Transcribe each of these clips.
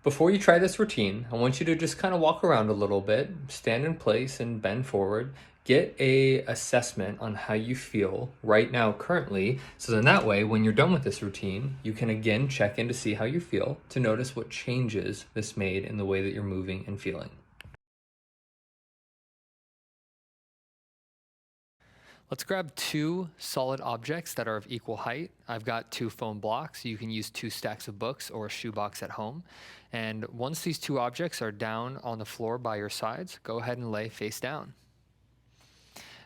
Before you try this routine, I want you to just kind of walk around a little bit, stand in place and bend forward. Get a assessment on how you feel right now currently. So then that way, when you're done with this routine, you can again check in to see how you feel, to notice what changes this made in the way that you're moving and feeling. Let's grab two solid objects that are of equal height. I've got two foam blocks. You can use two stacks of books or a shoebox at home. And once these two objects are down on the floor by your sides, go ahead and lay face down.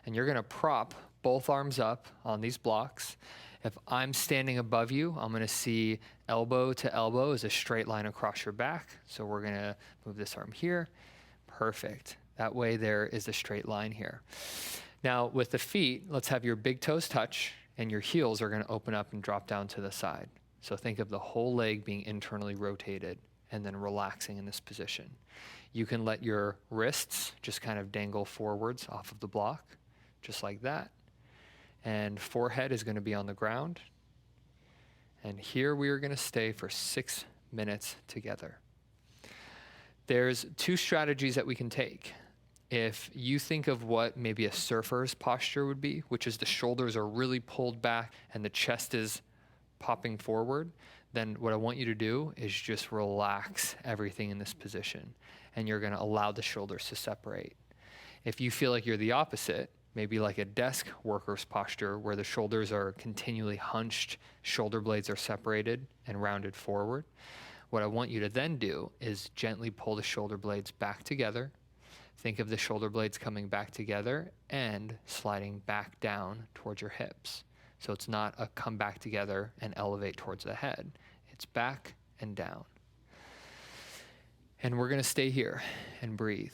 And you're gonna prop both arms up on these blocks. If I'm standing above you, I'm gonna see elbow to elbow as a straight line across your back. So we're gonna move this arm here. Perfect. That way there is a straight line here. Now with the feet, let's have your big toes touch and your heels are gonna open up and drop down to the side. So think of the whole leg being internally rotated and then relaxing in this position. You can let your wrists just kind of dangle forwards off of the block, just like that. And forehead is gonna be on the ground. And here we are gonna stay for 6 minutes together. There's two strategies that we can take. If you think of what maybe a surfer's posture would be, which is the shoulders are really pulled back and the chest is popping forward, then what I want you to do is just relax everything in this position. And you're gonna allow the shoulders to separate. If you feel like you're the opposite, maybe like a desk worker's posture where the shoulders are continually hunched, shoulder blades are separated and rounded forward, what I want you to then do is gently pull the shoulder blades back together. Think of the shoulder blades coming back together and sliding back down towards your hips. So it's not a come back together and elevate towards the head. It's back and down. And we're gonna stay here and breathe.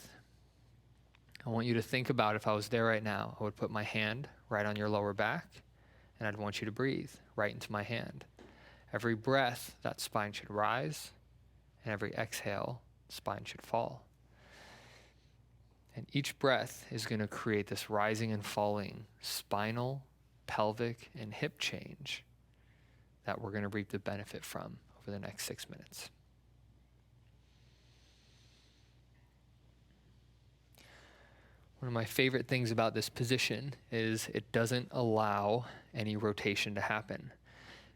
I want you to think about if I was there right now, I would put my hand right on your lower back and I'd want you to breathe right into my hand. Every breath, that spine should rise, and every exhale, spine should fall. And each breath is going to create this rising and falling spinal, pelvic, and hip change that we're going to reap the benefit from over the next 6 minutes. One of my favorite things about this position is it doesn't allow any rotation to happen.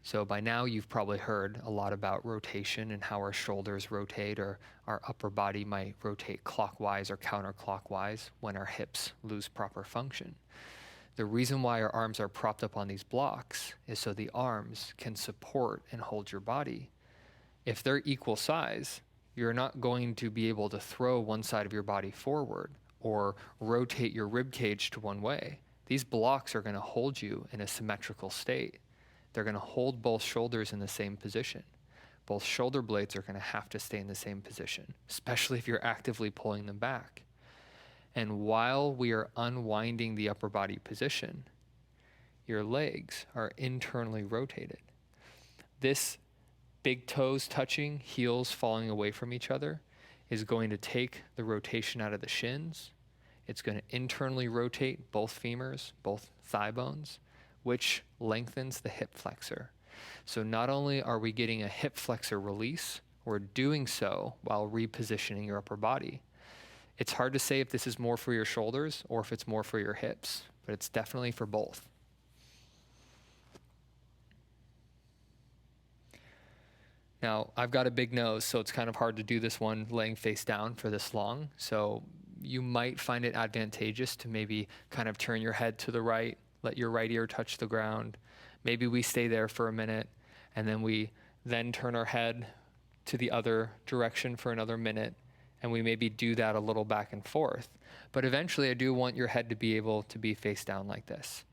So by now you've probably heard a lot about rotation and how our shoulders rotate or our upper body might rotate clockwise or counterclockwise when our hips lose proper function. The reason why our arms are propped up on these blocks is so the arms can support and hold your body. If they're equal size, you're not going to be able to throw one side of your body forward or rotate your rib cage to one way. These blocks are going to hold you in a symmetrical state. They're going to hold both shoulders in the same position. Both shoulder blades are going to have to stay in the same position, especially if you're actively pulling them back. And while we are unwinding the upper body position, your legs are internally rotated. This big toes touching, heels falling away from each other is going to take the rotation out of the shins. It's going to internally rotate both femurs, both thigh bones, which lengthens the hip flexor. So not only are we getting a hip flexor release, we're doing so while repositioning your upper body. It's hard to say if this is more for your shoulders or if it's more for your hips, but it's definitely for both. Now, I've got a big nose, so it's kind of hard to do this one laying face down for this long. So you might find it advantageous to maybe kind of turn your head to the right, let your right ear touch the ground. Maybe we stay there for a minute, and then we then turn our head to the other direction for another minute, and we maybe do that a little back and forth. But eventually, I do want your head to be able to be face down like this.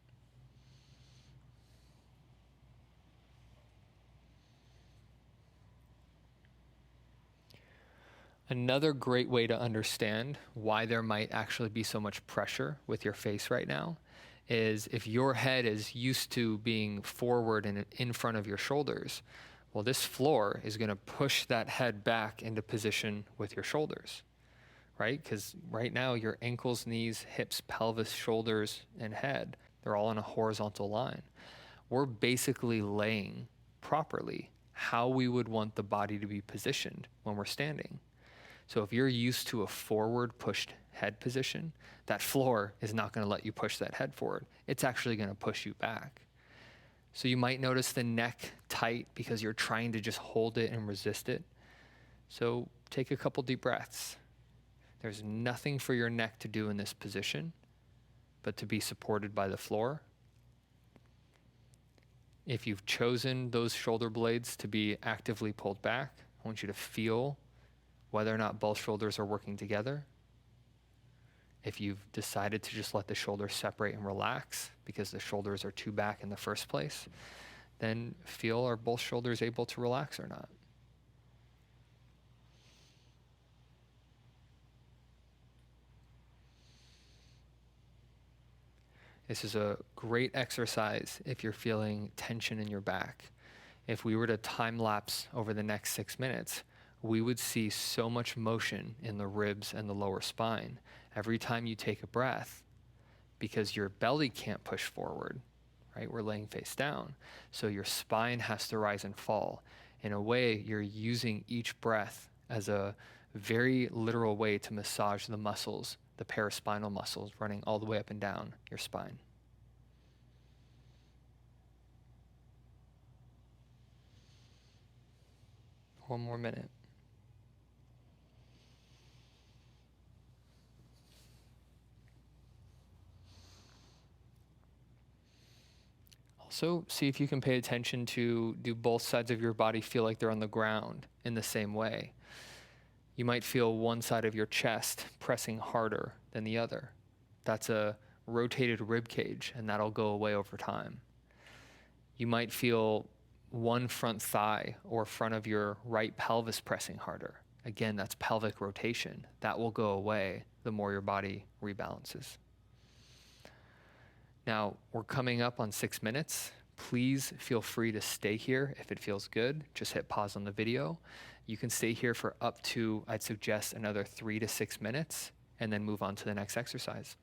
Another great way to understand why there might actually be so much pressure with your face right now is if your head is used to being forward and in front of your shoulders, well, this floor is going to push that head back into position with your shoulders, right? Because right now your ankles, knees, hips, pelvis, shoulders, and head, they're all in a horizontal line. We're basically laying properly how we would want the body to be positioned when we're standing. So if you're used to a forward pushed head position, that floor is not going to let you push that head forward. It's actually going to push you back. So you might notice the neck tight because you're trying to just hold it and resist it. So take a couple deep breaths. There's nothing for your neck to do in this position, but to be supported by the floor. If you've chosen those shoulder blades to be actively pulled back, I want you to feel whether or not both shoulders are working together. If you've decided to just let the shoulders separate and relax because the shoulders are too back in the first place, then feel, are both shoulders able to relax or not? This is a great exercise if you're feeling tension in your back. If we were to time lapse over the next 6 minutes, we would see so much motion in the ribs and the lower spine every time you take a breath, because your belly can't push forward, right? We're laying face down. So your spine has to rise and fall. In a way, you're using each breath as a very literal way to massage the muscles, the paraspinal muscles running all the way up and down your spine. One more minute. Also, see if you can pay attention to, do both sides of your body feel like they're on the ground in the same way? You might feel one side of your chest pressing harder than the other. That's a rotated rib cage, and that'll go away over time. You might feel one front thigh or front of your right pelvis pressing harder. Again, that's pelvic rotation. That will go away the more your body rebalances. Now, we're coming up on 6 minutes. Please feel free to stay here if it feels good. Just hit pause on the video. You can stay here for up to, I'd suggest, another 3 to 6 minutes, and then move on to the next exercise.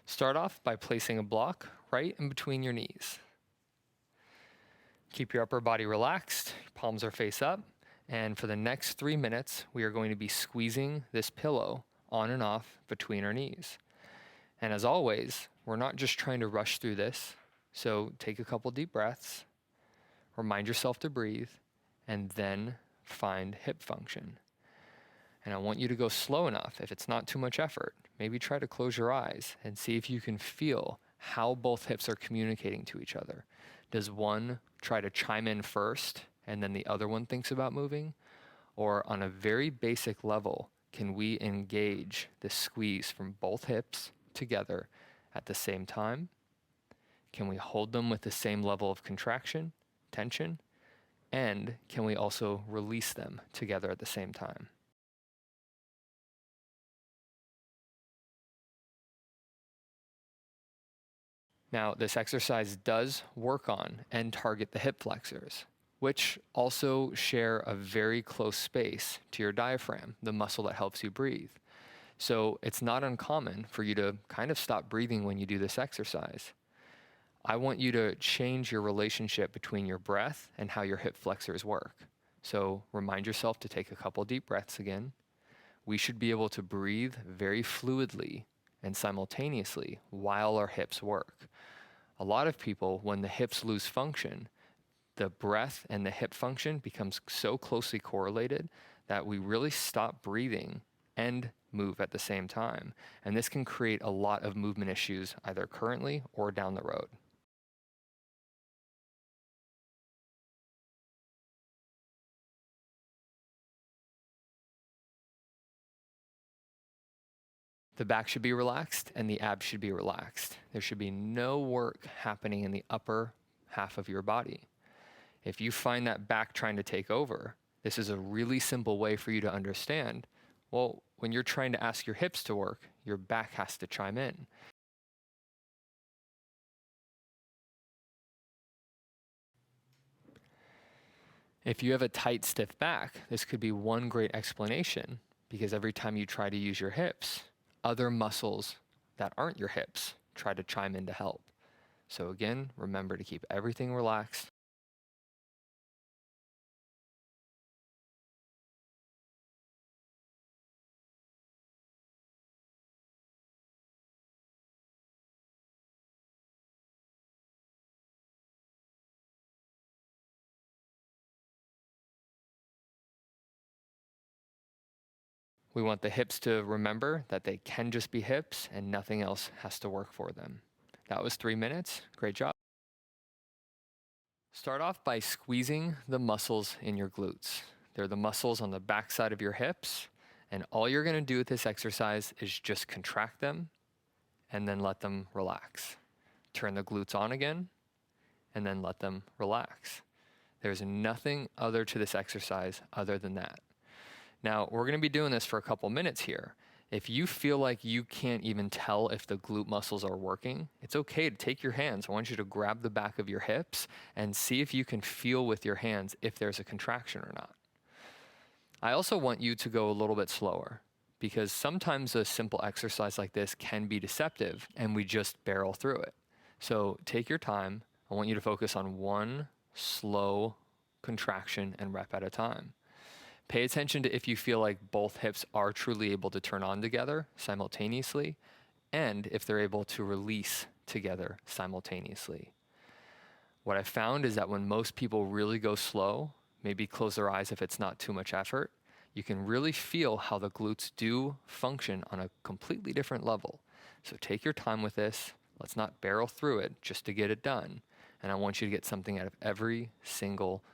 Start off by placing a block right in between your knees. Keep your upper body relaxed, palms are face up, and for the next 3 minutes, we are going to be squeezing this pillow on and off between our knees. And as always, we're not just trying to rush through this, so take a couple deep breaths, remind yourself to breathe, and then find hip function. And I want you to go slow enough, if it's not too much effort, maybe try to close your eyes and see if you can feel how both hips are communicating to each other. Does one try to chime in first and then the other one thinks about moving? Or on a very basic level, can we engage the squeeze from both hips together at the same time? Can we hold them with the same level of contraction, tension? And can we also release them together at the same time? Now, this exercise does work on and target the hip flexors, which also share a very close space to your diaphragm, the muscle that helps you breathe. So it's not uncommon for you to kind of stop breathing when you do this exercise. I want you to change your relationship between your breath and how your hip flexors work. So remind yourself to take a couple deep breaths again. We should be able to breathe very fluidly and simultaneously while our hips work. A lot of people, when the hips lose function, the breath and the hip function becomes so closely correlated that we really stop breathing and move at the same time. And this can create a lot of movement issues either currently or down the road. The back should be relaxed and the abs should be relaxed. There should be no work happening in the upper half of your body. If you find that back trying to take over, this is a really simple way for you to understand, well, when you're trying to ask your hips to work, your back has to chime in. If you have a tight, stiff back, this could be one great explanation, because every time you try to use your hips, other muscles that aren't your hips try to chime in to help. So again, remember to keep everything relaxed. We want the hips to remember that they can just be hips and nothing else has to work for them. That was 3 minutes. Great job. Start off by squeezing the muscles in your glutes. They're the muscles on the backside of your hips. And all you're going to do with this exercise is just contract them and then let them relax. Turn the glutes on again and then let them relax. There's nothing other to this exercise other than that. Now, we're going to be doing this for a couple minutes here. If you feel like you can't even tell if the glute muscles are working, it's okay to take your hands. I want you to grab the back of your hips and see if you can feel with your hands if there's a contraction or not. I also want you to go a little bit slower because sometimes a simple exercise like this can be deceptive and we just barrel through it. So take your time. I want you to focus on one slow contraction and rep at a time. Pay attention to if you feel like both hips are truly able to turn on together simultaneously and if they're able to release together simultaneously. What I found is that when most people really go slow, maybe close their eyes if it's not too much effort, you can really feel how the glutes do function on a completely different level. So take your time with this. Let's not barrel through it just to get it done. And I want you to get something out of every single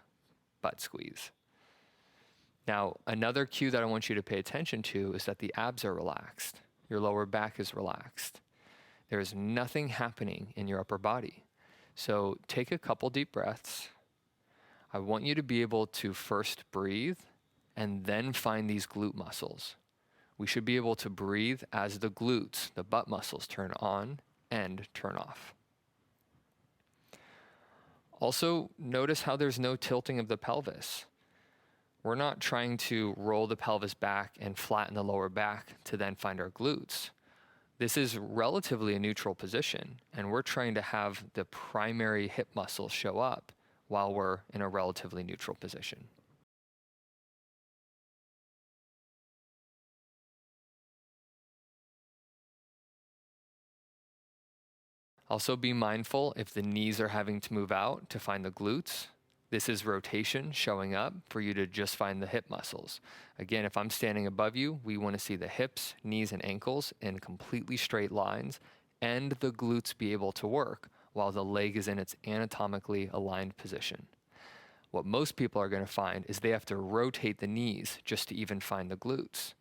butt squeeze. Now, another cue that I want you to pay attention to is that the abs are relaxed. Your lower back is relaxed. There is nothing happening in your upper body. So take a couple deep breaths. I want you to be able to first breathe and then find these glute muscles. We should be able to breathe as the glutes, the butt muscles, turn on and turn off. Also, notice how there's no tilting of the pelvis. We're not trying to roll the pelvis back and flatten the lower back to then find our glutes. This is relatively a neutral position, and we're trying to have the primary hip muscles show up while we're in a relatively neutral position. Also be mindful if the knees are having to move out to find the glutes. This is rotation showing up for you to just find the hip muscles. Again, if I'm standing above you, we want to see the hips, knees, and ankles in completely straight lines and the glutes be able to work while the leg is in its anatomically aligned position. What most people are going to find is they have to rotate the knees just to even find the glutes.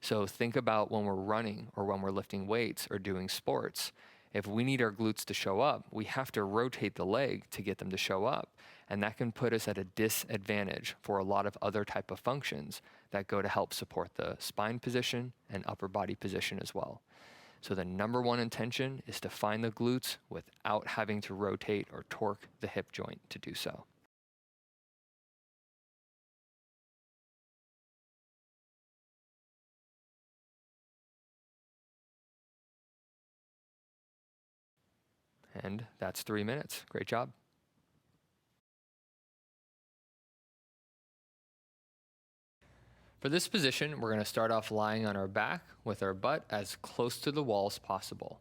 So think about when we're running or when we're lifting weights or doing sports. If we need our glutes to show up, we have to rotate the leg to get them to show up. And that can put us at a disadvantage for a lot of other type of functions that go to help support the spine position and upper body position as well. So the number one intention is to find the glutes without having to rotate or torque the hip joint to do so. And that's 3 minutes. Great job. For this position, we're going to start off lying on our back with our butt as close to the wall as possible.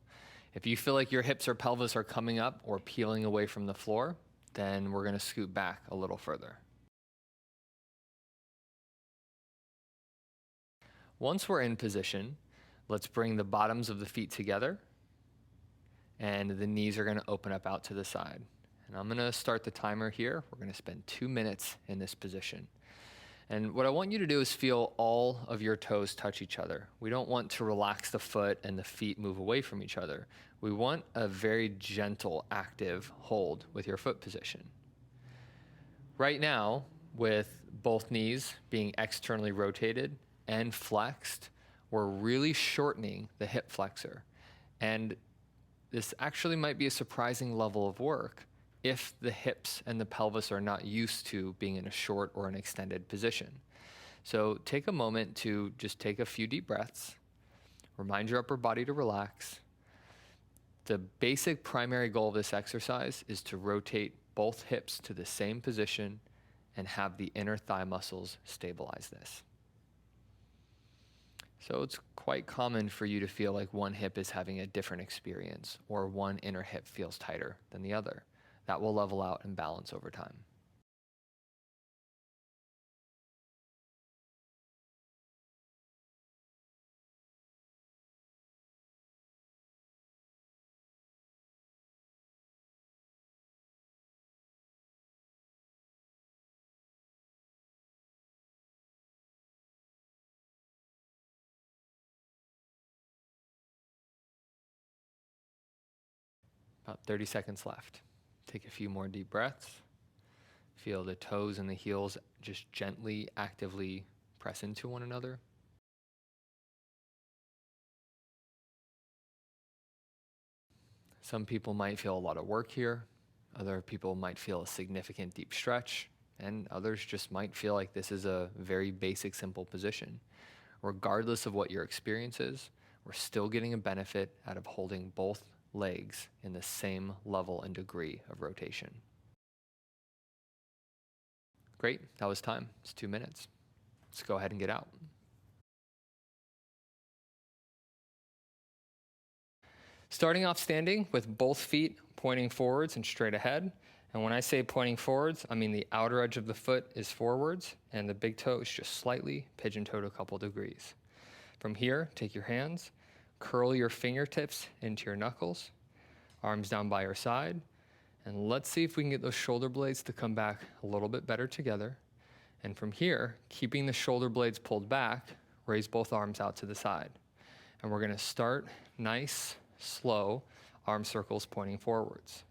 If you feel like your hips or pelvis are coming up or peeling away from the floor, then we're going to scoot back a little further. Once we're in position, let's bring the bottoms of the feet together and the knees are going to open up out to the side. And I'm going to start the timer here. We're going to spend 2 minutes in this position. And what I want you to do is feel all of your toes touch each other. We don't want to relax the foot and the feet move away from each other. We want a very gentle, active hold with your foot position. Right now, with both knees being externally rotated and flexed, we're really shortening the hip flexor. And this actually might be a surprising level of work if the hips and the pelvis are not used to being in a short or an extended position. So take a moment to just take a few deep breaths, remind your upper body to relax, The basic primary goal of this exercise is to rotate both hips to the same position and have the inner thigh muscles stabilize this. So it's quite common for you to feel like one hip is having a different experience or one inner hip feels tighter than the other. That will level out and balance over time. About 30 seconds left. Take a few more deep breaths. Feel the toes and the heels just gently, actively press into one another. Some people might feel a lot of work here. Other people might feel a significant deep stretch. And others just might feel like this is a very basic, simple position. Regardless of what your experience is, we're still getting a benefit out of holding both legs in the same level and degree of rotation. Great, that was time. It's 2 minutes. Let's go ahead and get out. Starting off standing with both feet pointing forwards and straight ahead. And when I say pointing forwards, I mean the outer edge of the foot is forwards and the big toe is just slightly pigeon-toed a couple degrees. From here, take your hands, curl your fingertips into your knuckles, arms down by your side, and let's see if we can get those shoulder blades to come back a little bit better together. And from here, keeping the shoulder blades pulled back, raise both arms out to the side. And we're gonna start nice, slow, arm circles pointing forwards.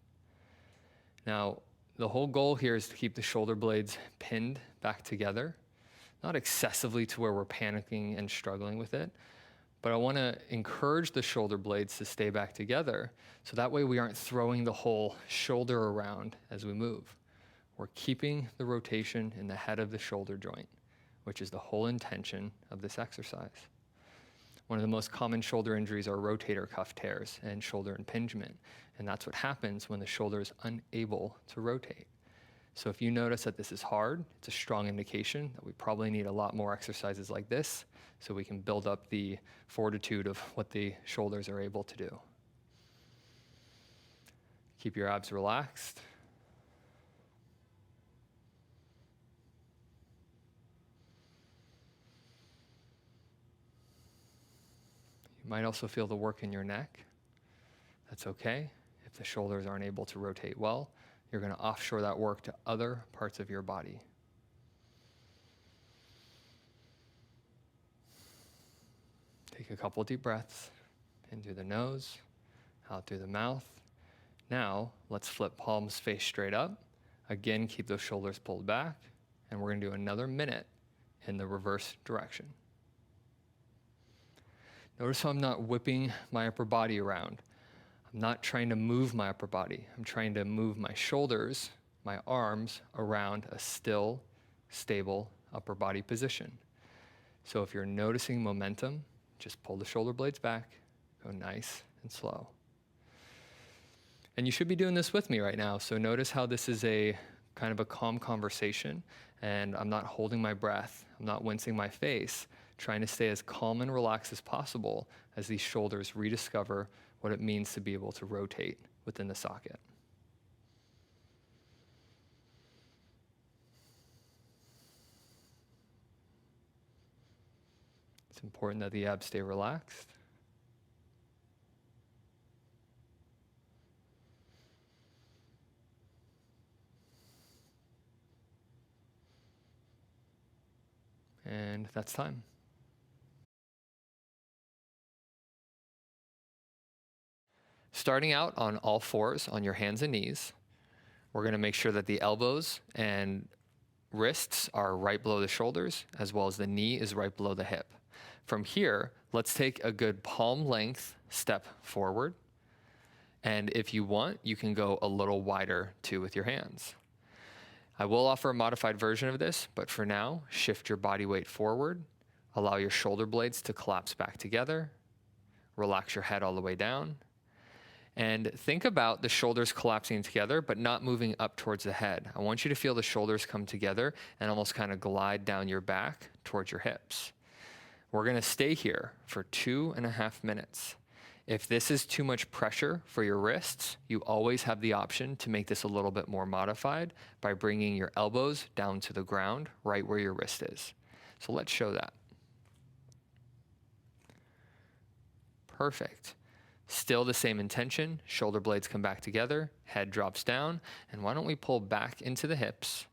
Now, the whole goal here is to keep the shoulder blades pinned back together, not excessively to where we're panicking and struggling with it, but I wanna encourage the shoulder blades to stay back together so that way we aren't throwing the whole shoulder around as we move. We're keeping the rotation in the head of the shoulder joint, which is the whole intention of this exercise. One of the most common shoulder injuries are rotator cuff tears and shoulder impingement, and that's what happens when the shoulder is unable to rotate. So if you notice that this is hard, it's a strong indication that we probably need a lot more exercises like this so we can build up the fortitude of what the shoulders are able to do. Keep your abs relaxed. You might also feel the work in your neck. That's okay. If the shoulders aren't able to rotate well, you're going to offshore that work to other parts of your body. Take a couple deep breaths in through the nose, out through the mouth. Now, let's flip palms face straight up. Again, keep those shoulders pulled back, and we're going to do another minute in the reverse direction. Notice how I'm not whipping my upper body around. I'm not trying to move my upper body. I'm trying to move my shoulders, my arms around a still, stable upper body position. So if you're noticing momentum, just pull the shoulder blades back, go nice and slow. And you should be doing this with me right now. So notice how this is a kind of a calm conversation, and I'm not holding my breath. I'm not wincing my face, trying to stay as calm and relaxed as possible as these shoulders rediscover what it means to be able to rotate within the socket. It's important that the abs stay relaxed. And that's time. Starting out on all fours on your hands and knees, we're going to make sure that the elbows and wrists are right below the shoulders, as well as the knee is right below the hip. From here, let's take a good palm length step forward. And if you want, you can go a little wider too with your hands. I will offer a modified version of this, but for now, shift your body weight forward, allow your shoulder blades to collapse back together, relax your head all the way down, And think about the shoulders collapsing together, but not moving up towards the head. I want you to feel the shoulders come together and almost kind of glide down your back towards your hips. We're gonna stay here for 2.5 minutes. If this is too much pressure for your wrists, you always have the option to make this a little bit more modified by bringing your elbows down to the ground right where your wrist is. So let's show that. Perfect. Still the same intention, shoulder blades come back together, head drops down, and why don't we pull back into the hips?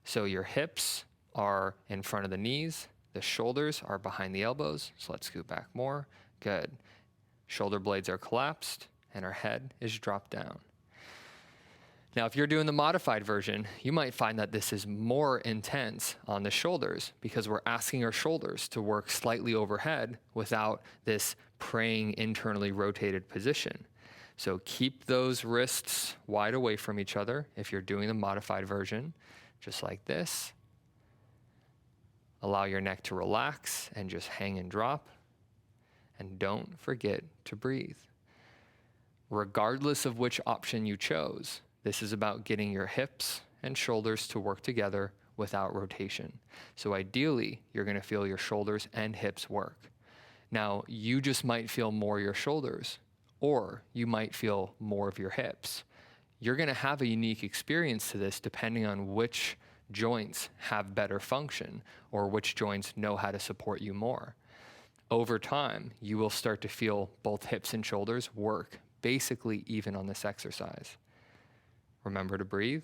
So your hips are in front of the knees, the shoulders are behind the elbows, so let's scoot back more. Good. Shoulder blades are collapsed, and our head is dropped down. Now, if you're doing the modified version, you might find that this is more intense on the shoulders because we're asking our shoulders to work slightly overhead without this praying internally rotated position. So keep those wrists wide away from each other if you're doing the modified version, just like this. Allow your neck to relax and just hang and drop. And don't forget to breathe. Regardless of which option you chose, this is about getting your hips and shoulders to work together without rotation. So ideally, you're gonna feel your shoulders and hips work. Now, you just might feel more your shoulders, or you might feel more of your hips. You're gonna have a unique experience to this depending on which joints have better function or which joints know how to support you more. Over time, you will start to feel both hips and shoulders work basically even on this exercise. Remember to breathe,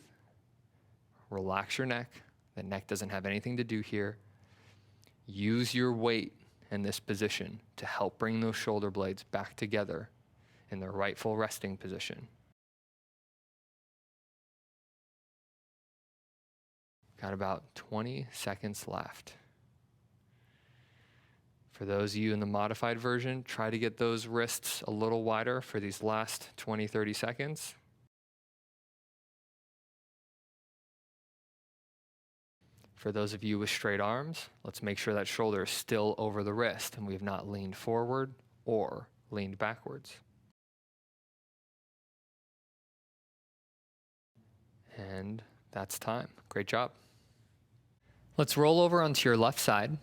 relax your neck. The neck doesn't have anything to do here. Use your weight in this position to help bring those shoulder blades back together in their rightful resting position. Got about 20 seconds left. For those of you in the modified version, try to get those wrists a little wider for these last 20, 30 seconds. For those of you with straight arms, let's make sure that shoulder is still over the wrist and we have not leaned forward or leaned backwards. And that's time. Great job. Let's roll over onto your left side.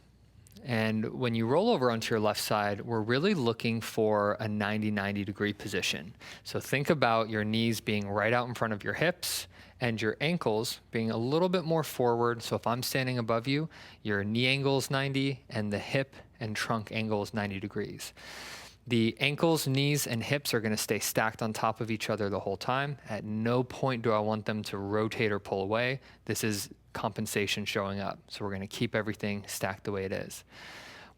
And when you roll over onto your left side, we're really looking for a 90-90 degree position. So think about your knees being right out in front of your hips and your ankles being a little bit more forward. So if I'm standing above you, your knee angle is 90 and the hip and trunk angle is 90 degrees. The ankles, knees, and hips are gonna stay stacked on top of each other the whole time. At no point do I want them to rotate or pull away. This is compensation showing up. So we're gonna keep everything stacked the way it is.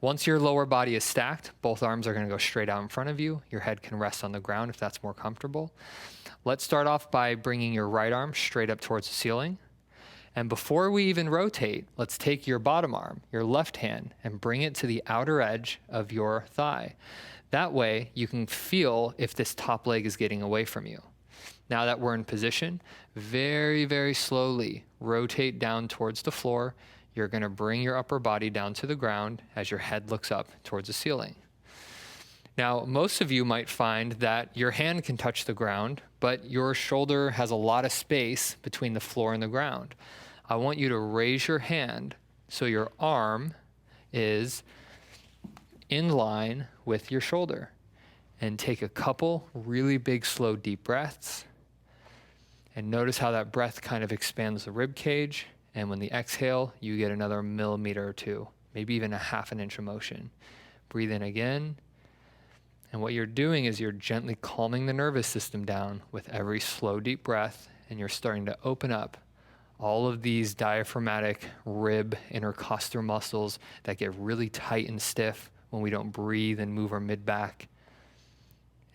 Once your lower body is stacked, both arms are gonna go straight out in front of you. Your head can rest on the ground if that's more comfortable. Let's start off by bringing your right arm straight up towards the ceiling. And before we even rotate, let's take your bottom arm, your left hand, and bring it to the outer edge of your thigh. That way, you can feel if this top leg is getting away from you. Now that we're in position, very, very slowly rotate down towards the floor. You're gonna bring your upper body down to the ground as your head looks up towards the ceiling. Now, most of you might find that your hand can touch the ground, but your shoulder has a lot of space between the floor and the ground. I want you to raise your hand so your arm is in line with your shoulder, and take a couple really big, slow, deep breaths. And notice how that breath kind of expands the rib cage. And when the exhale, you get another millimeter or two, maybe even a half an inch of motion. Breathe in again. And what you're doing is you're gently calming the nervous system down with every slow, deep breath. And you're starting to open up all of these diaphragmatic rib intercostal muscles that get really tight and stiff when we don't breathe and move our mid-back.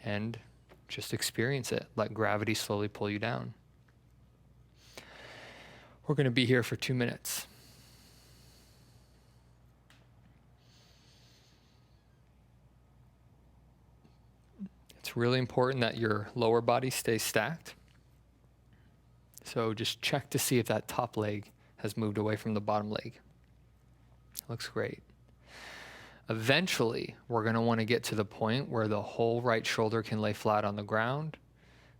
And just experience it. Let gravity slowly pull you down. We're going to be here for 2 minutes. It's really important that your lower body stays stacked. So just check to see if that top leg has moved away from the bottom leg. Looks great. Eventually, we're going to want to get to the point where the whole right shoulder can lay flat on the ground.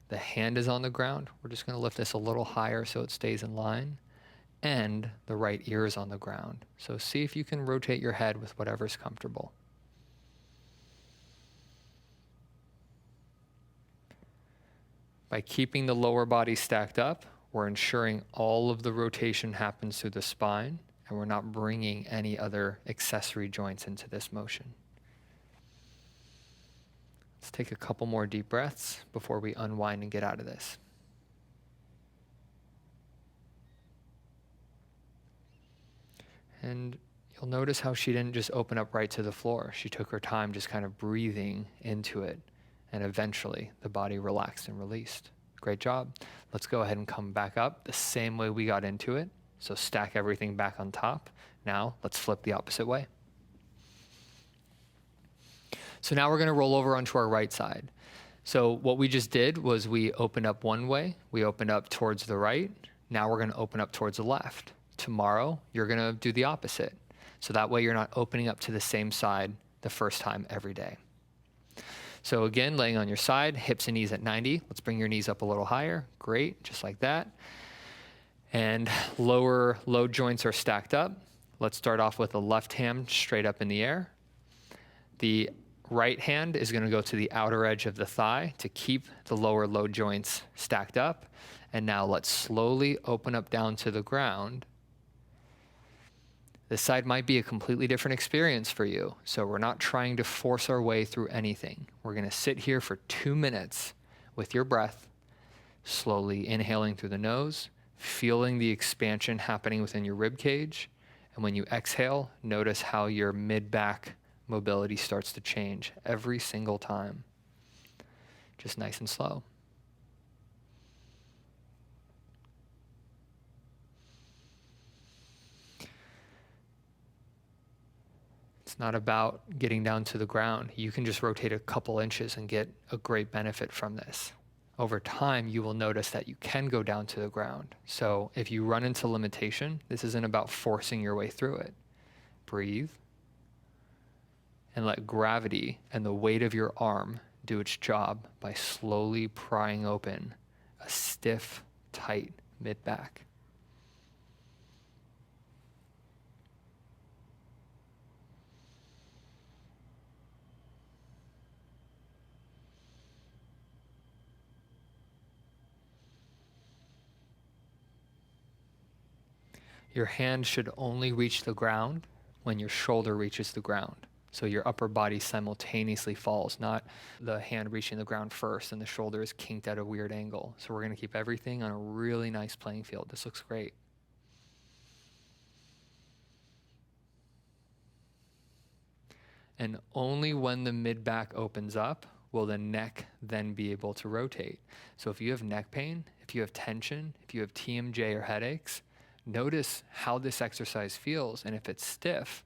The hand is on the ground. We're just going to lift this a little higher so it stays in line. And the right ear is on the ground. So see if you can rotate your head with whatever's comfortable. By keeping the lower body stacked up, we're ensuring all of the rotation happens through the spine, and we're not bringing any other accessory joints into this motion. Let's take a couple more deep breaths before we unwind and get out of this. And you'll notice how she didn't just open up right to the floor. She took her time just kind of breathing into it, and eventually the body relaxed and released. Great job. Let's go ahead and come back up the same way we got into it. So stack everything back on top. Now let's flip the opposite way. So now we're going to roll over onto our right side. So what we just did was we opened up one way. We opened up towards the right. Now we're going to open up towards the left. Tomorrow, you're going to do the opposite. So that way you're not opening up to the same side the first time every day. So again, laying on your side, hips and knees at 90. Let's bring your knees up a little higher. Great, just like that. And lower load joints are stacked up. Let's start off with the left hand straight up in the air. The right hand is going to go to the outer edge of the thigh to keep the lower load joints stacked up. And now let's slowly open up down to the ground. This side might be a completely different experience for you, so we're not trying to force our way through anything. We're going to sit here for 2 minutes with your breath, slowly inhaling through the nose, feeling the expansion happening within your rib cage, and when you exhale, notice how your mid-back mobility starts to change every single time. Just nice and slow. It's not about getting down to the ground. You can just rotate a couple inches and get a great benefit from this. Over time, you will notice that you can go down to the ground. So if you run into limitation, this isn't about forcing your way through it. Breathe and let gravity and the weight of your arm do its job by slowly prying open a stiff, tight mid-back. Your hand should only reach the ground when your shoulder reaches the ground. So your upper body simultaneously falls, not the hand reaching the ground first and the shoulder is kinked at a weird angle. So we're going to keep everything on a really nice playing field. This looks great. And only when the mid-back opens up will the neck then be able to rotate. So if you have neck pain, if you have tension, if you have TMJ or headaches, notice how this exercise feels. And if it's stiff,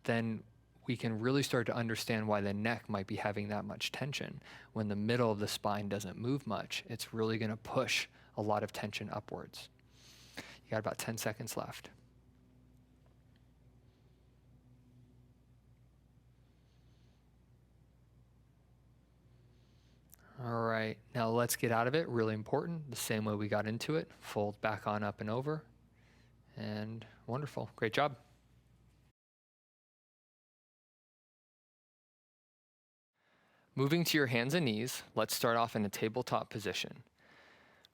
then we can really start to understand why the neck might be having that much tension. When the middle of the spine doesn't move much, it's really going to push a lot of tension upwards. You got about 10 seconds left. All right, now let's get out of it. Really important. The same way we got into it. Fold back on up and over. And wonderful. Great job. Moving to your hands and knees, let's start off in a tabletop position.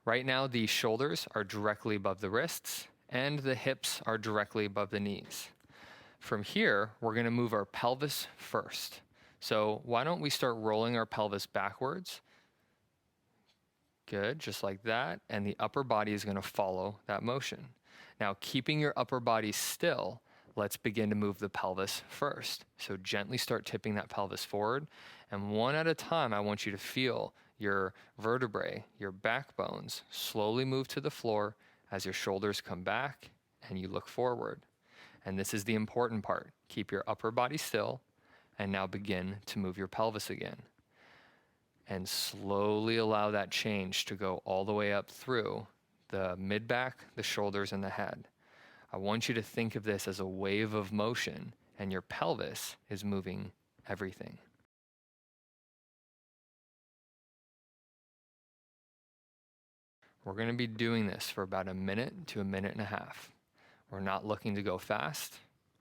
Right now, the shoulders are directly above the wrists and the hips are directly above the knees. From here, we're going to move our pelvis first. So why don't we start rolling our pelvis backwards? Good, just like that. And the upper body is going to follow that motion. Now, keeping your upper body still, let's begin to move the pelvis first. So gently start tipping that pelvis forward. And one at a time, I want you to feel your vertebrae, your backbones, slowly move to the floor as your shoulders come back and you look forward. And this is the important part. Keep your upper body still and now begin to move your pelvis again. And slowly allow that change to go all the way up through the mid-back, the shoulders, and the head. I want you to think of this as a wave of motion, and your pelvis is moving everything. We're going to be doing this for about a minute to a minute and a half. We're not looking to go fast.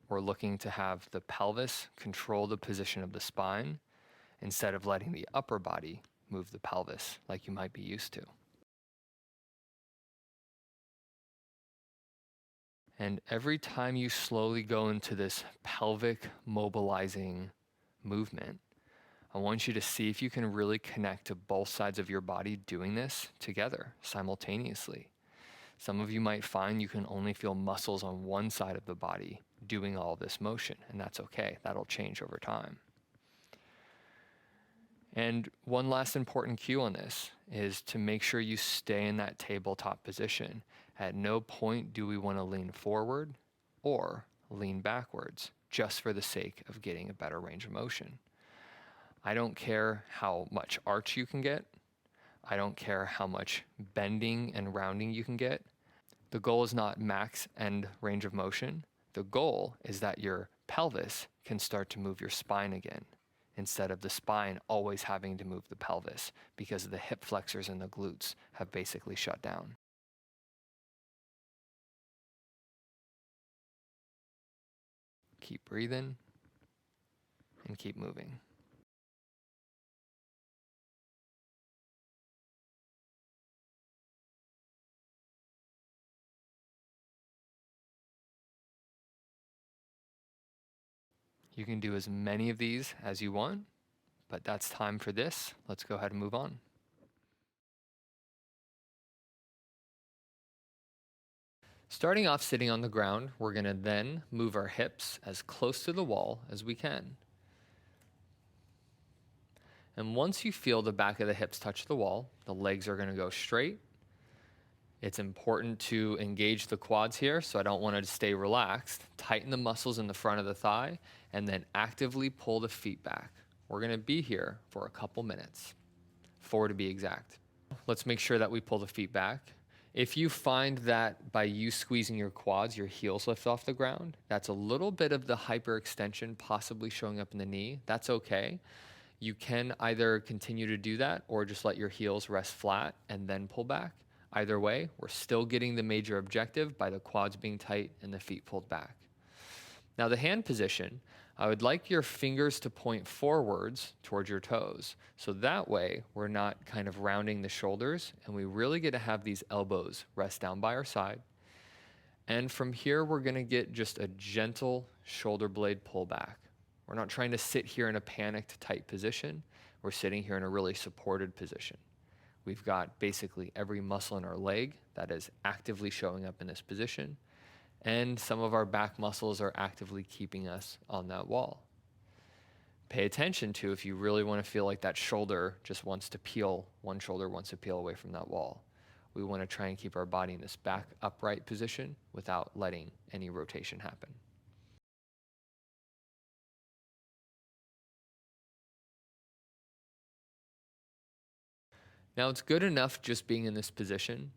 We're looking to have the pelvis control the position of the spine instead of letting the upper body move the pelvis like you might be used to. And every time you slowly go into this pelvic mobilizing movement, I want you to see if you can really connect to both sides of your body doing this together simultaneously. Some of you might find you can only feel muscles on one side of the body doing all this motion, and that's okay. That'll change over time. And one last important cue on this is to make sure you stay in that tabletop position. At no point do we want to lean forward or lean backwards just for the sake of getting a better range of motion. I don't care how much arch you can get. I don't care how much bending and rounding you can get. The goal is not max end range of motion. The goal is that your pelvis can start to move your spine again, instead of the spine always having to move the pelvis because the hip flexors and the glutes have basically shut down. Keep breathing and keep moving. You can do as many of these as you want, but that's time for this. Let's go ahead and move on. Starting off sitting on the ground, we're going to then move our hips as close to the wall as we can. And once you feel the back of the hips touch the wall, the legs are going to go straight. It's important to engage the quads here, so I don't want to stay relaxed. Tighten the muscles in the front of the thigh, and then actively pull the feet back. We're going to be here for a couple minutes, 4 to be exact. Let's make sure that we pull the feet back. If you find that by you squeezing your quads, your heels lift off the ground, that's a little bit of the hyperextension possibly showing up in the knee. That's okay. You can either continue to do that or just let your heels rest flat and then pull back. Either way, we're still getting the major objective by the quads being tight and the feet pulled back. Now the hand position, I would like your fingers to point forwards towards your toes. So that way we're not kind of rounding the shoulders and we really get to have these elbows rest down by our side. And from here, we're gonna get just a gentle shoulder blade pull back. We're not trying to sit here in a panicked tight position. We're sitting here in a really supported position. We've got basically every muscle in our leg that is actively showing up in this position. And some of our back muscles are actively keeping us on that wall. Pay attention to if you really want to feel like that shoulder just wants to peel, one shoulder wants to peel away from that wall. We want to try and keep our body in this back upright position without letting any rotation happen. Now it's good enough just being in this position.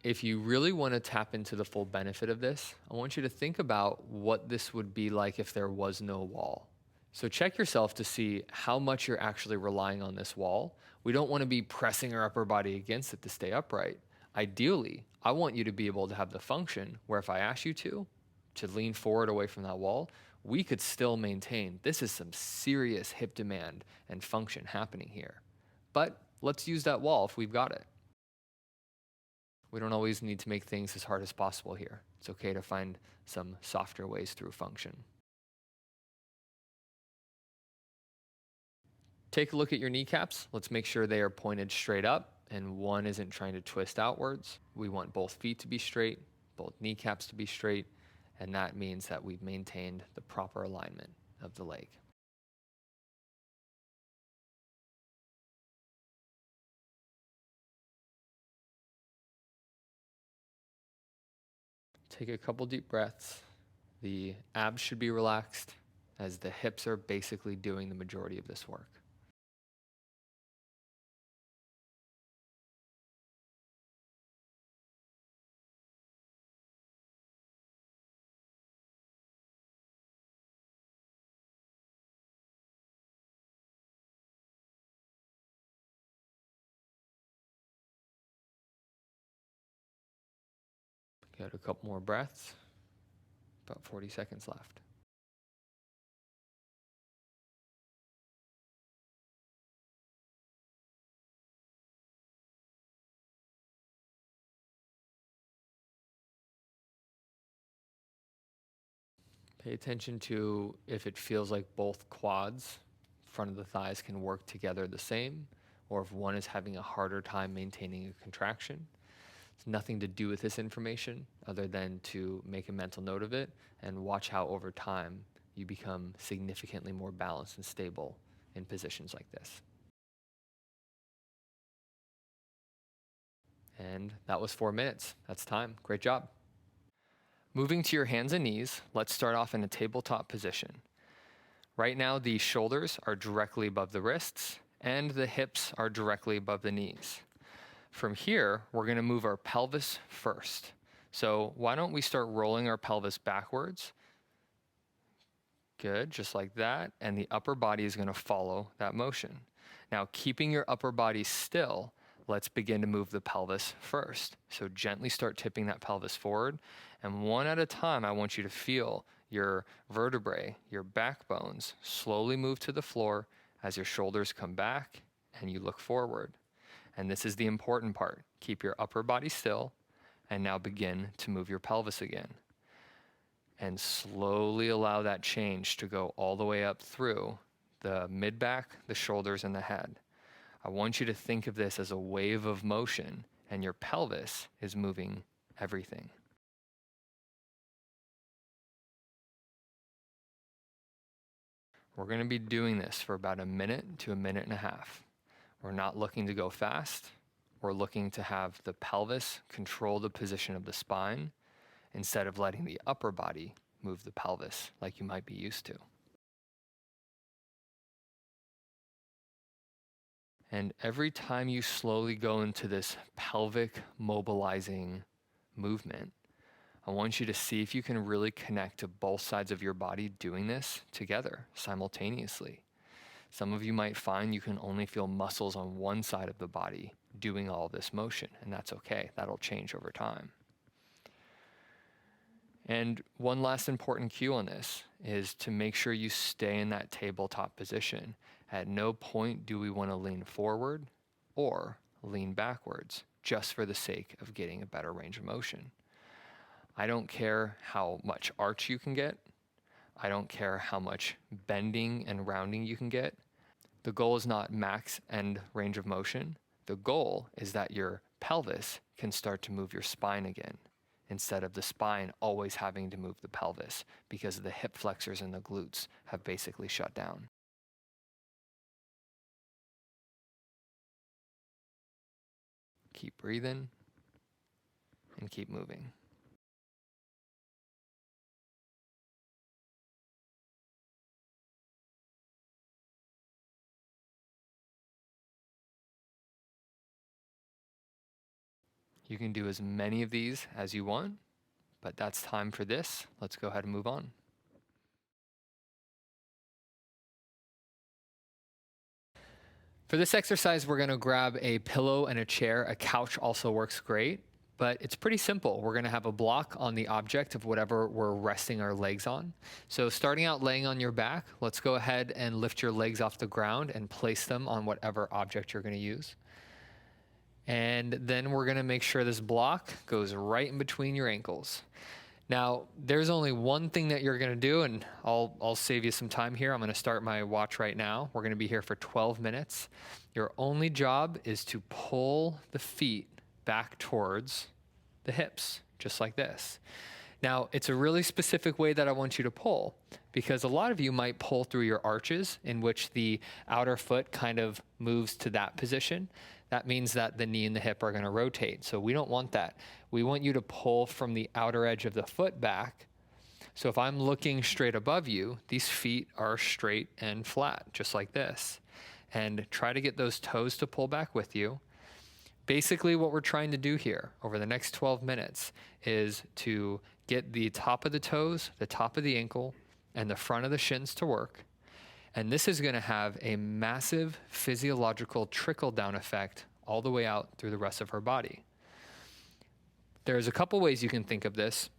If you really want to tap into the full benefit of this, I want you to think about what this would be like if there was no wall. So check yourself to see how much you're actually relying on this wall. We don't want to be pressing our upper body against it to stay upright. Ideally, I want you to be able to have the function where if I ask you to lean forward away from that wall, we could still maintain. This is some serious hip demand and function happening here. But let's use that wall if we've got it. We don't always need to make things as hard as possible here. It's okay to find some softer ways through function. Take a look at your kneecaps. Let's make sure they are pointed straight up and one isn't trying to twist outwards. We want both feet to be straight, both kneecaps to be straight, and that means that we've maintained the proper alignment of the leg. Take a couple deep breaths. The abs should be relaxed as the hips are basically doing the majority of this work. Good, a couple more breaths. About 40 seconds left. Pay attention to if it feels like both quads, front of the thighs, can work together the same, or if one is having a harder time maintaining a contraction. It's nothing to do with this information other than to make a mental note of it and watch how over time you become significantly more balanced and stable in positions like this. And that was 4 minutes. That's time. Great job. Moving to your hands and knees, let's start off in a tabletop position. Right now, the shoulders are directly above the wrists and the hips are directly above the knees. From here, we're going to move our pelvis first. So why don't we start rolling our pelvis backwards? Good, just like that. And the upper body is going to follow that motion. Now, keeping your upper body still, let's begin to move the pelvis first. So gently start tipping that pelvis forward. And one at a time, I want you to feel your vertebrae, your backbones, slowly move to the floor as your shoulders come back and you look forward. And this is the important part. Keep your upper body still and now begin to move your pelvis again. And slowly allow that change to go all the way up through the mid-back, the shoulders, and the head. I want you to think of this as a wave of motion, and your pelvis is moving everything. We're going to be doing this for about a minute to a minute and a half. We're not looking to go fast. We're looking to have the pelvis control the position of the spine instead of letting the upper body move the pelvis like you might be used to. And every time you slowly go into this pelvic mobilizing movement, I want you to see if you can really connect to both sides of your body doing this together simultaneously. Some of you might find you can only feel muscles on one side of the body doing all this motion, and that's okay. That'll change over time. And one last important cue on this is to make sure you stay in that tabletop position. At no point do we want to lean forward or lean backwards just for the sake of getting a better range of motion. I don't care how much arch you can get. I don't care how much bending and rounding you can get. The goal is not max end range of motion. The goal is that your pelvis can start to move your spine again, instead of the spine always having to move the pelvis because the hip flexors and the glutes have basically shut down. Keep breathing and keep moving. You can do as many of these as you want, but that's time for this. Let's go ahead and move on. For this exercise, we're going to grab a pillow and a chair. A couch also works great, but it's pretty simple. We're going to have a block on the object of whatever we're resting our legs on. So starting out laying on your back, let's go ahead and lift your legs off the ground and place them on whatever object you're going to use. And then we're going to make sure this block goes right in between your ankles. Now, there's only one thing that you're going to do, and I'll save you some time here. I'm going to start my watch right now. We're going to be here for 12 minutes. Your only job is to pull the feet back towards the hips, just like this. Now, it's a really specific way that I want you to pull, because a lot of you might pull through your arches, in which the outer foot kind of moves to that position. That means that the knee and the hip are going to rotate. So we don't want that. We want you to pull from the outer edge of the foot back. So if I'm looking straight above you, these feet are straight and flat, just like this. And try to get those toes to pull back with you. Basically, what we're trying to do here over the next 12 minutes is to get the top of the toes, the top of the ankle, and the front of the shins to work. And this is going to have a massive physiological trickle-down effect all the way out through the rest of her body. There's a couple ways you can think of this.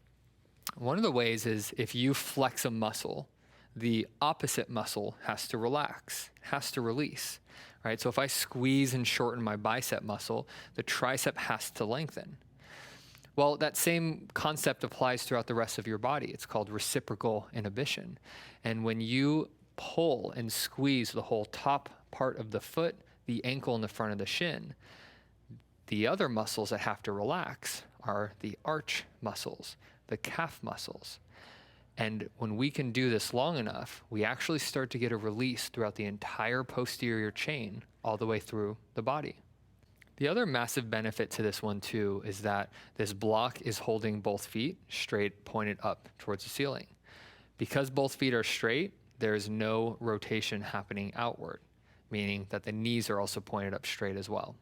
One of the ways is if you flex a muscle, the opposite muscle has to relax, has to release, right? So if I squeeze and shorten my bicep muscle, the tricep has to lengthen. Well, that same concept applies throughout the rest of your body. It's called reciprocal inhibition. And when you pull and squeeze the whole top part of the foot, the ankle, and the front of the shin, the other muscles that have to relax are the arch muscles, the calf muscles. And when we can do this long enough, we actually start to get a release throughout the entire posterior chain all the way through the body. The other massive benefit to this one too is that this block is holding both feet straight, pointed up towards the ceiling. Because both feet are straight, there's no rotation happening outward, meaning that the knees are also pointed up straight as well.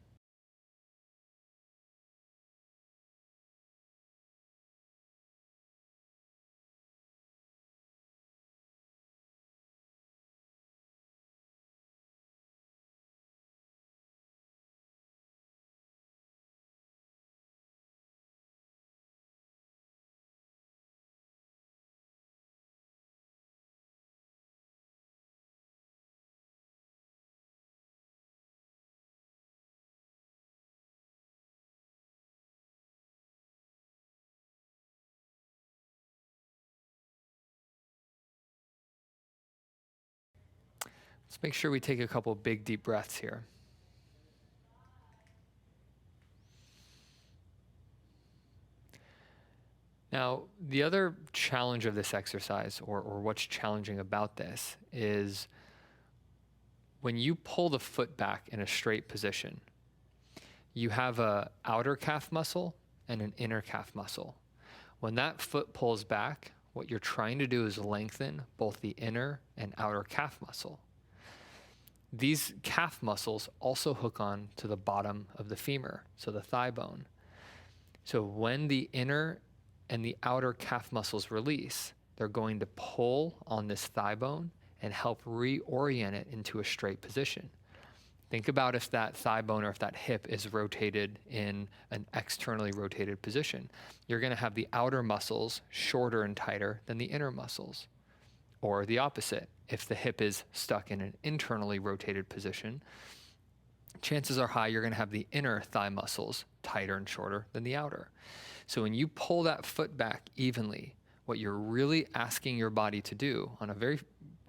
Let's make sure we take a couple big deep breaths here. Now, the other challenge of this exercise, or what's challenging about this, is when you pull the foot back in a straight position, you have a outer calf muscle and an inner calf muscle. When that foot pulls back, what you're trying to do is lengthen both the inner and outer calf muscle. These calf muscles also hook on to the bottom of the femur, so the thigh bone. So when the inner and the outer calf muscles release, they're going to pull on this thigh bone and help reorient it into a straight position. Think about if that thigh bone or if that hip is rotated in an externally rotated position. You're going to have the outer muscles shorter and tighter than the inner muscles. Or the opposite. If the hip is stuck in an internally rotated position, chances are high you're going to have the inner thigh muscles tighter and shorter than the outer. So when you pull that foot back evenly, what you're really asking your body to do on a very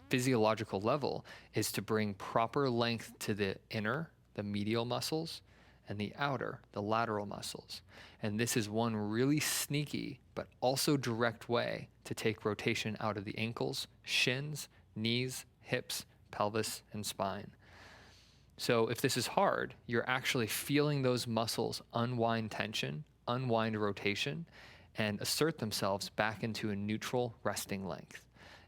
physiological level is to bring proper length to the inner, the medial muscles, and the outer, the lateral muscles. And this is one really sneaky but also direct way to take rotation out of the ankles, shins, knees, hips, pelvis, and spine. So if this is hard, you're actually feeling those muscles unwind tension, unwind rotation, and assert themselves back into a neutral resting length.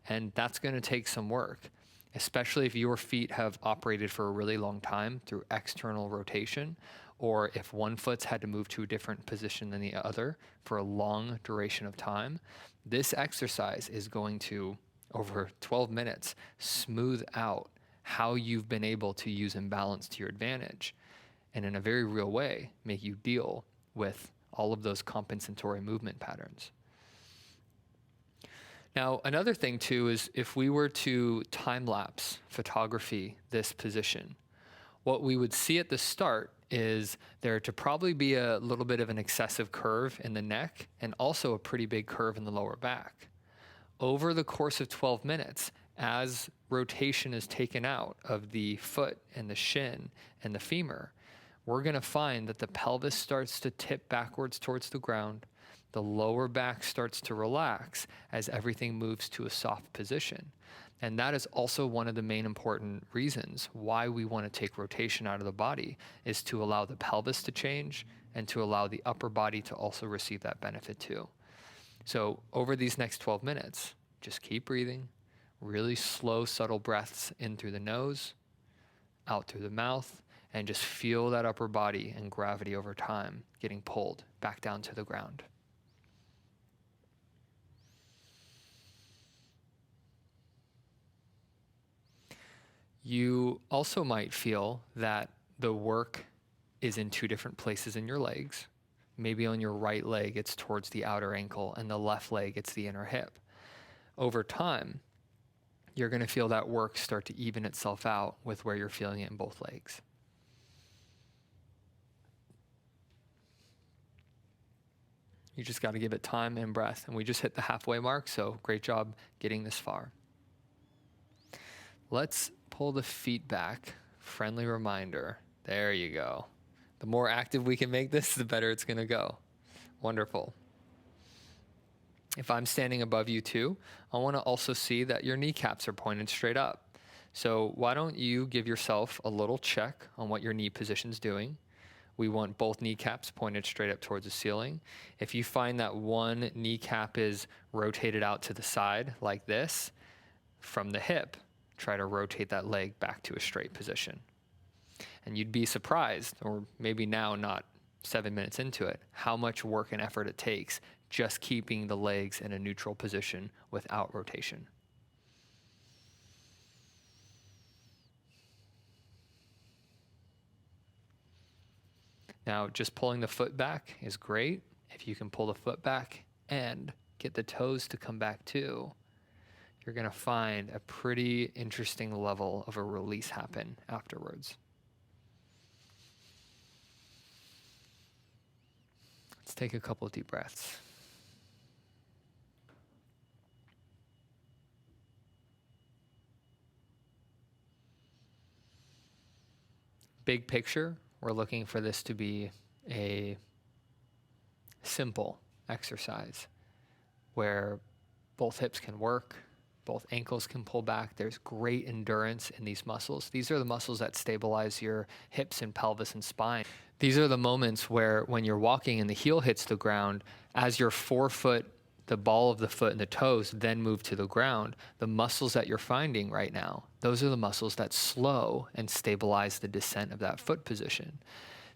And that's going to take some work, especially if your feet have operated for a really long time through external rotation, or if one foot's had to move to a different position than the other for a long duration of time. This exercise is going to, over 12 minutes, smooth out how you've been able to use imbalance to your advantage, and in a very real way, make you deal with all of those compensatory movement patterns. Now, another thing too is if we were to time-lapse photography this position, what we would see at the start is there to probably be a little bit of an excessive curve in the neck and also a pretty big curve in the lower back. Over the course of 12 minutes, as rotation is taken out of the foot and the shin and the femur, we're going to find that the pelvis starts to tip backwards towards the ground. The lower back starts to relax as everything moves to a soft position. And that is also one of the main important reasons why we want to take rotation out of the body, is to allow the pelvis to change and to allow the upper body to also receive that benefit too. So over these next 12 minutes, just keep breathing, really slow, subtle breaths in through the nose, out through the mouth, and just feel that upper body and gravity over time getting pulled back down to the ground. You also might feel that the work is in two different places in your legs. Maybe on your right leg, it's towards the outer ankle, and the left leg, it's the inner hip. Over time, you're going to feel that work start to even itself out with where you're feeling it in both legs. You just got to give it time and breath. And we just hit the halfway mark, so great job getting this far. Let's pull the feet back. Friendly reminder. There you go. The more active we can make this, the better it's going to go. Wonderful. If I'm standing above you too, I want to also see that your kneecaps are pointed straight up. So why don't you give yourself a little check on what your knee position's doing. We want both kneecaps pointed straight up towards the ceiling. If you find that one kneecap is rotated out to the side like this, from the hip, try to rotate that leg back to a straight position. And you'd be surprised, or maybe now not 7 minutes into it, how much work and effort it takes just keeping the legs in a neutral position without rotation. Now, just pulling the foot back is great. If you can pull the foot back and get the toes to come back too, you're going to find a pretty interesting level of a release happen afterwards. Let's take a couple of deep breaths. Big picture, we're looking for this to be a simple exercise where both hips can work, both ankles can pull back. There's great endurance in these muscles. These are the muscles that stabilize your hips and pelvis and spine. These are the moments where when you're walking and the heel hits the ground, as your forefoot, the ball of the foot and the toes then move to the ground, the muscles that you're finding right now, those are the muscles that slow and stabilize the descent of that foot position.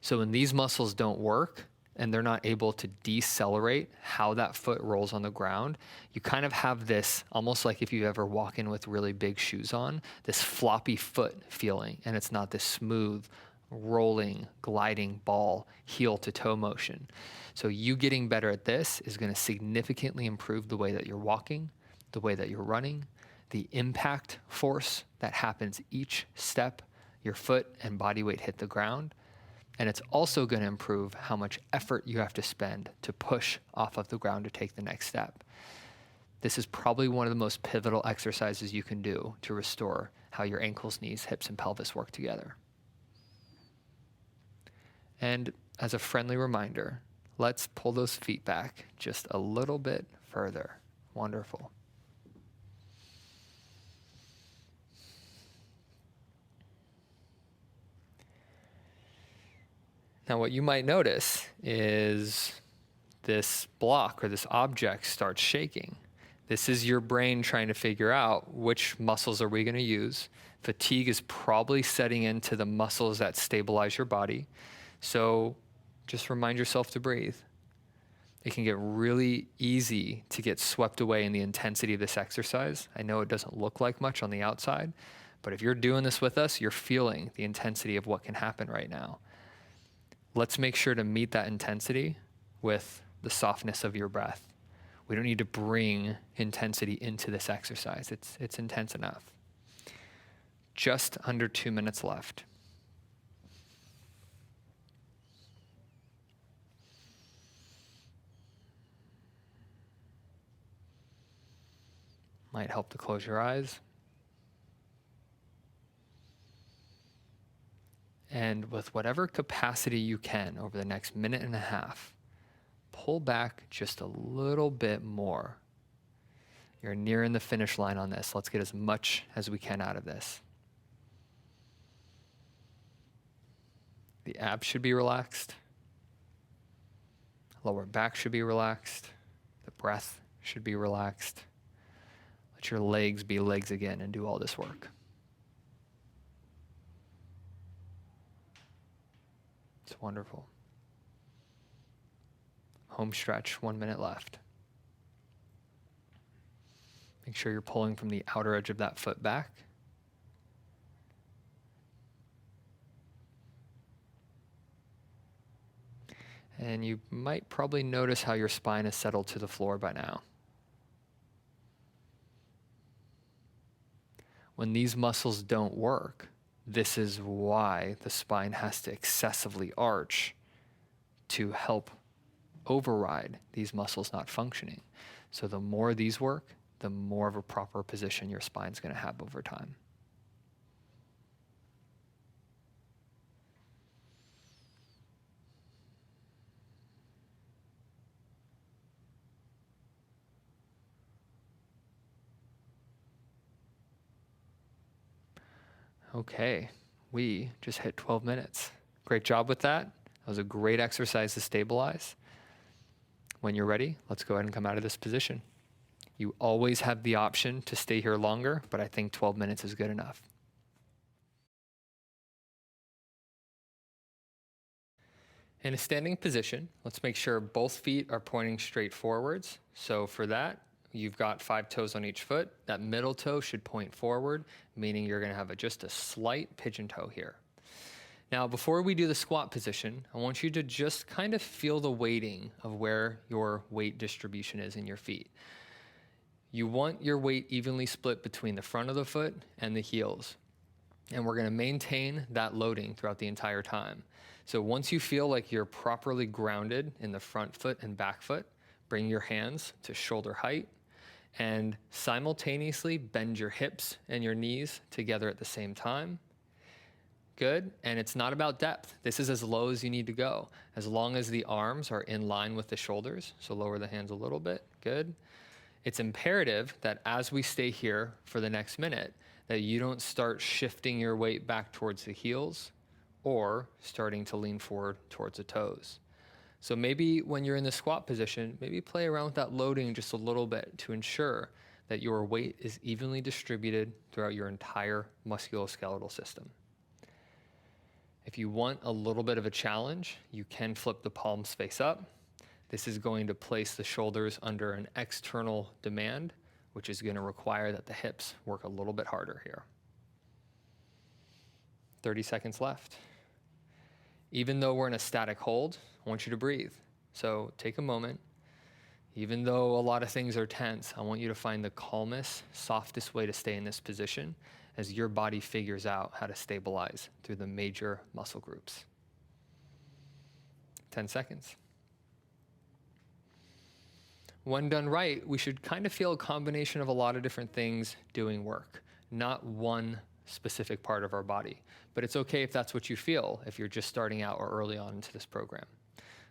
So when these muscles don't work and they're not able to decelerate how that foot rolls on the ground, you kind of have this, almost like if you ever walk in with really big shoes on, this floppy foot feeling, and it's not this smooth, rolling, gliding ball, heel to toe motion. So you getting better at this is going to significantly improve the way that you're walking, the way that you're running, the impact force that happens each step your foot and body weight hit the ground. And it's also going to improve how much effort you have to spend to push off of the ground to take the next step. This is probably one of the most pivotal exercises you can do to restore how your ankles, knees, hips, and pelvis work together. And as a friendly reminder, let's pull those feet back just a little bit further. Wonderful. Now, what you might notice is this block or this object starts shaking. This is your brain trying to figure out which muscles are we going to use. Fatigue is probably setting into the muscles that stabilize your body. So just remind yourself to breathe. It can get really easy to get swept away in the intensity of this exercise. I know it doesn't look like much on the outside, but if you're doing this with us, you're feeling the intensity of what can happen right now. Let's make sure to meet that intensity with the softness of your breath. We don't need to bring intensity into this exercise. It's intense enough. Just under 2 minutes left. Might help to close your eyes. And with whatever capacity you can over the next minute and a half, pull back just a little bit more. You're nearing the finish line on this. Let's get as much as we can out of this. The abs should be relaxed. Lower back should be relaxed. The breath should be relaxed. Let your legs be legs again and do all this work. It's wonderful. Home stretch, 1 minute left. Make sure you're pulling from the outer edge of that foot back. And you might probably notice how your spine is settled to the floor by now. When these muscles don't work, this is why the spine has to excessively arch to help override these muscles not functioning. So the more these work, the more of a proper position your spine's going to have over time. Okay, we just hit 12 minutes. Great job with that. That was a great exercise to stabilize. When you're ready, let's go ahead and come out of this position. You always have the option to stay here longer, but I think 12 minutes is good enough. In a standing position, let's make sure both feet are pointing straight forwards. So for that, you've got 5 toes on each foot. That middle toe should point forward, meaning you're going to have just a slight pigeon toe here. Now, before we do the squat position, I want you to just kind of feel the weighting of where your weight distribution is in your feet. You want your weight evenly split between the front of the foot and the heels. And we're going to maintain that loading throughout the entire time. So once you feel like you're properly grounded in the front foot and back foot, bring your hands to shoulder height and simultaneously bend your hips and your knees together at the same time. Good. And it's not about depth. This is as low as you need to go, as long as the arms are in line with the shoulders. So lower the hands a little bit. Good. It's imperative that as we stay here for the next minute, that you don't start shifting your weight back towards the heels or starting to lean forward towards the toes. So maybe when you're in the squat position, maybe play around with that loading just a little bit to ensure that your weight is evenly distributed throughout your entire musculoskeletal system. If you want a little bit of a challenge, you can flip the palms face up. This is going to place the shoulders under an external demand, which is going to require that the hips work a little bit harder here. 30 seconds left. Even though we're in a static hold, I want you to breathe. So take a moment. Even though a lot of things are tense, I want you to find the calmest, softest way to stay in this position as your body figures out how to stabilize through the major muscle groups. 10 seconds. When done right, we should kind of feel a combination of a lot of different things doing work, not one specific part of our body. But it's okay if that's what you feel if you're just starting out or early on into this program.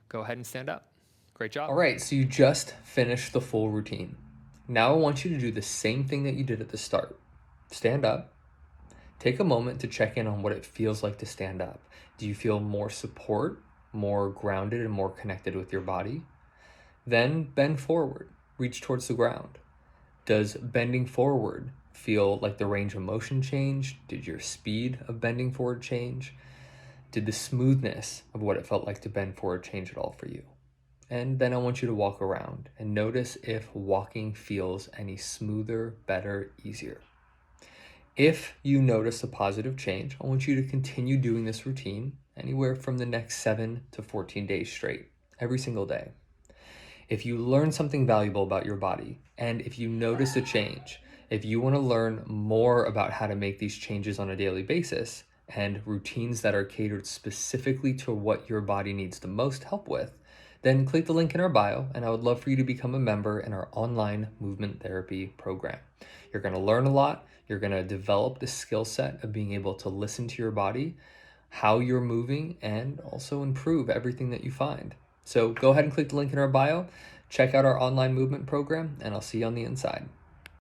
Go ahead and stand up. Great job. All right, so you just finished the full routine. Now I want you to do the same thing that you did at the start. Stand up. Take a moment to check in on what it feels like to stand up. Do you feel more support, more grounded, and more connected with your body? Then bend forward, reach towards the ground. Does bending forward feel like the range of motion changed? Did your speed of bending forward change? Did the smoothness of what it felt like to bend forward change at all for you? And then I want you to walk around and notice if walking feels any smoother, better, easier. If you notice a positive change, I want you to continue doing this routine anywhere from the next 7 to 14 days straight, every single day. If you learn something valuable about your body, and if you notice a change, if you want to learn more about how to make these changes on a daily basis and routines that are catered specifically to what your body needs the most help with, then click the link in our bio, and I would love for you to become a member in our online movement therapy program. You're going to learn a lot. You're going to develop the skill set of being able to listen to your body, how you're moving, and also improve everything that you find. So go ahead and click the link in our bio, check out our online movement program, and I'll see you on the inside.